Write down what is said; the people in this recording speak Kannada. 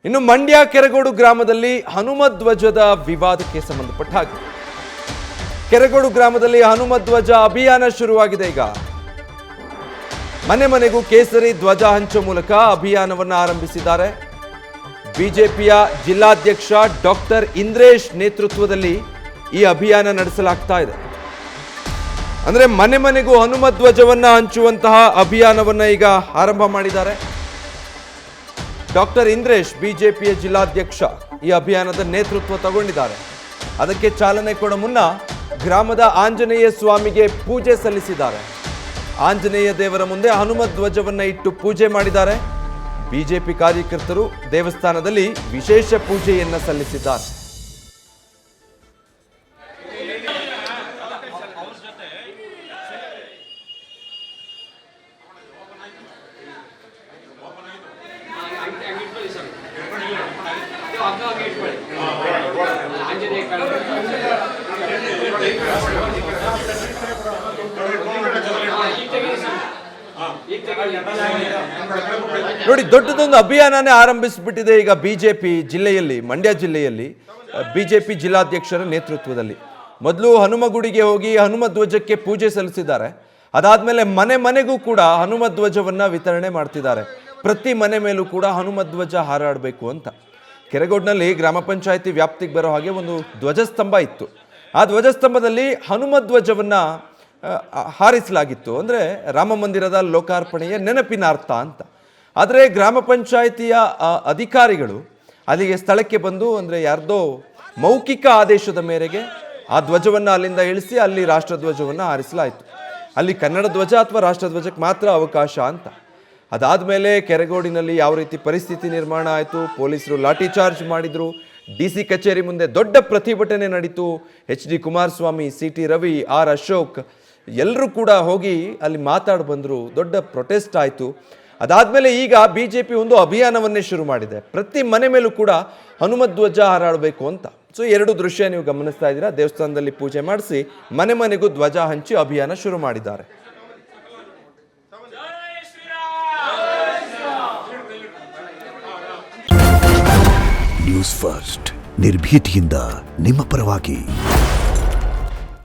ಇನ್ನು ಮಂಡ್ಯ ಕೆರಗೋಡು ಗ್ರಾಮದಲ್ಲಿ ಹನುಮಧ್ವಜದ ವಿವಾದಕ್ಕೆ ಸಂಬಂಧಪಟ್ಟ ಹಾಗೆ ಕೆರಗೋಡು ಗ್ರಾಮದಲ್ಲಿ ಹನುಮಧ್ವಜ ಅಭಿಯಾನ ಶುರುವಾಗಿದೆ. ಈಗ ಮನೆ ಮನೆಗೂ ಕೇಸರಿ ಧ್ವಜ ಹಂಚುವ ಮೂಲಕ ಅಭಿಯಾನವನ್ನು ಆರಂಭಿಸಿದ್ದಾರೆ. ಬಿಜೆಪಿಯ ಜಿಲ್ಲಾಧ್ಯಕ್ಷ ಡಾಕ್ಟರ್ ಇಂದ್ರೇಶ್ ನೇತೃತ್ವದಲ್ಲಿ ಈ ಅಭಿಯಾನ ನಡೆಸಲಾಗ್ತಾ ಇದೆ. ಅಂದ್ರೆ ಮನೆ ಮನೆಗೂ ಹನುಮಧ್ವಜವನ್ನ ಹಂಚುವಂತಹ ಅಭಿಯಾನವನ್ನ ಈಗ ಆರಂಭ ಮಾಡಿದ್ದಾರೆ. ಡಾಕ್ಟರ್ ಇಂದ್ರೇಶ್ ಬಿಜೆಪಿಯ ಜಿಲ್ಲಾಧ್ಯಕ್ಷ ಈ ಅಭಿಯಾನದ ನೇತೃತ್ವ ತಗೊಂಡಿದ್ದಾರೆ. ಅದಕ್ಕೆ ಚಾಲನೆ ಕೊಡ ಮುನ್ನ ಗ್ರಾಮದ ಆಂಜನೇಯ ಸ್ವಾಮಿಗೆ ಪೂಜೆ ಸಲ್ಲಿಸಿದ್ದಾರೆ. ಆಂಜನೇಯ ದೇವರ ಮುಂದೆ ಹನುಮಧ್ವಜವನ್ನ ಇಟ್ಟು ಪೂಜೆ ಮಾಡಿದ್ದಾರೆ. ಬಿಜೆಪಿ ಕಾರ್ಯಕರ್ತರು ದೇವಸ್ಥಾನದಲ್ಲಿ ವಿಶೇಷ ಪೂಜೆಯನ್ನ ಸಲ್ಲಿಸಿದ್ದಾರೆ. ನೋಡಿ, ದೊಡ್ಡದೊಂದು ಅಭಿಯಾನನೇ ಆರಂಭಿಸಿಬಿಟ್ಟಿದೆ ಈಗ ಬಿಜೆಪಿ ಜಿಲ್ಲೆಯಲ್ಲಿ, ಮಂಡ್ಯ ಜಿಲ್ಲೆಯಲ್ಲಿ ಬಿಜೆಪಿ ಜಿಲ್ಲಾಧ್ಯಕ್ಷರ ನೇತೃತ್ವದಲ್ಲಿ. ಮೊದಲು ಹನುಮಗುಡಿಗೆ ಹೋಗಿ ಹನುಮಧ್ವಜಕ್ಕೆ ಪೂಜೆ ಸಲ್ಲಿಸಿದ್ದಾರೆ. ಅದಾದ್ಮೇಲೆ ಮನೆ ಮನೆಗೂ ಕೂಡ ಹನುಮಧ್ವಜವನ್ನ ವಿತರಣೆ ಮಾಡ್ತಿದ್ದಾರೆ. ಪ್ರತಿ ಮನೆ ಮೇಲೂ ಕೂಡ ಹನುಮಧ್ವಜ ಹಾರಾಡಬೇಕು ಅಂತ. ಕೆರಗೋಡ್ನಲ್ಲಿ ಗ್ರಾಮ ಪಂಚಾಯತಿ ವ್ಯಾಪ್ತಿಗೆ ಬರೋ ಹಾಗೆ ಒಂದು ಧ್ವಜಸ್ತಂಭ ಇತ್ತು. ಆ ಧ್ವಜಸ್ತಂಭದಲ್ಲಿ ಹನುಮಧ್ವಜವನ್ನ ಹಾರಿಸಲಾಗಿತ್ತು. ಅಂದರೆ ರಾಮ ಮಂದಿರದ ಲೋಕಾರ್ಪಣೆಯ ನೆನಪಿನ ಅರ್ಥ ಅಂತ. ಆದರೆ ಗ್ರಾಮ ಪಂಚಾಯಿತಿಯ ಅಧಿಕಾರಿಗಳು ಅಲ್ಲಿಗೆ ಸ್ಥಳಕ್ಕೆ ಬಂದು, ಅಂದರೆ ಯಾರ್ದೋ ಮೌಖಿಕ ಆದೇಶದ ಮೇರೆಗೆ ಆ ಧ್ವಜವನ್ನು ಅಲ್ಲಿಂದ ಇಳಿಸಿ ಅಲ್ಲಿ ರಾಷ್ಟ್ರಧ್ವಜವನ್ನು ಹಾರಿಸಲಾಯಿತು. ಅಲ್ಲಿ ಕನ್ನಡ ಧ್ವಜ ಅಥವಾ ರಾಷ್ಟ್ರಧ್ವಜಕ್ಕೆ ಮಾತ್ರ ಅವಕಾಶ ಅಂತ. ಅದಾದಮೇಲೆ ಕೆರಗೋಡಿನಲ್ಲಿ ಯಾವ ರೀತಿ ಪರಿಸ್ಥಿತಿ ನಿರ್ಮಾಣ ಆಯಿತು, ಪೊಲೀಸರು ಲಾಠಿ ಚಾರ್ಜ್ ಮಾಡಿದರು. DC ಕಚೇರಿ ಮುಂದೆ ದೊಡ್ಡ ಪ್ರತಿಭಟನೆ ನಡೀತು. HD Kumaraswamy, CT Ravi, R Ashok ಎಲ್ಲರೂ ಕೂಡ ಹೋಗಿ ಅಲ್ಲಿ ಮಾತಾಡಿ ಬಂದರು. ದೊಡ್ಡ ಪ್ರೊಟೆಸ್ಟ್ ಆಯಿತು. ಅದಾದಮೇಲೆ ಈಗ ಬಿಜೆಪಿ ಒಂದು ಅಭಿಯಾನವನ್ನೇ ಶುರು ಮಾಡಿದೆ. ಪ್ರತಿ ಮನೆ ಮೇಲೂ ಕೂಡ ಹನುಮಧ್ವಜ ಹಾರಾಡಬೇಕು ಅಂತ. ಸೊ ಎರಡು ದೃಶ್ಯ ನೀವು ಗಮನಿಸ್ತಾ ಇದ್ದೀರಾ. ದೇವಸ್ಥಾನದಲ್ಲಿ ಪೂಜೆ ಮಾಡಿಸಿ ಮನೆ ಮನೆಗೂ ಧ್ವಜ ಹಂಚಿ ಅಭಿಯಾನ ಶುರು ಮಾಡಿದ್ದಾರೆ. ನ್ಯೂಸ್ ಫಸ್ಟ್, ನಿರ್ಭೀತಿಯಿಂದ ನಿಮ್ಮ ಪರವಾಗಿ.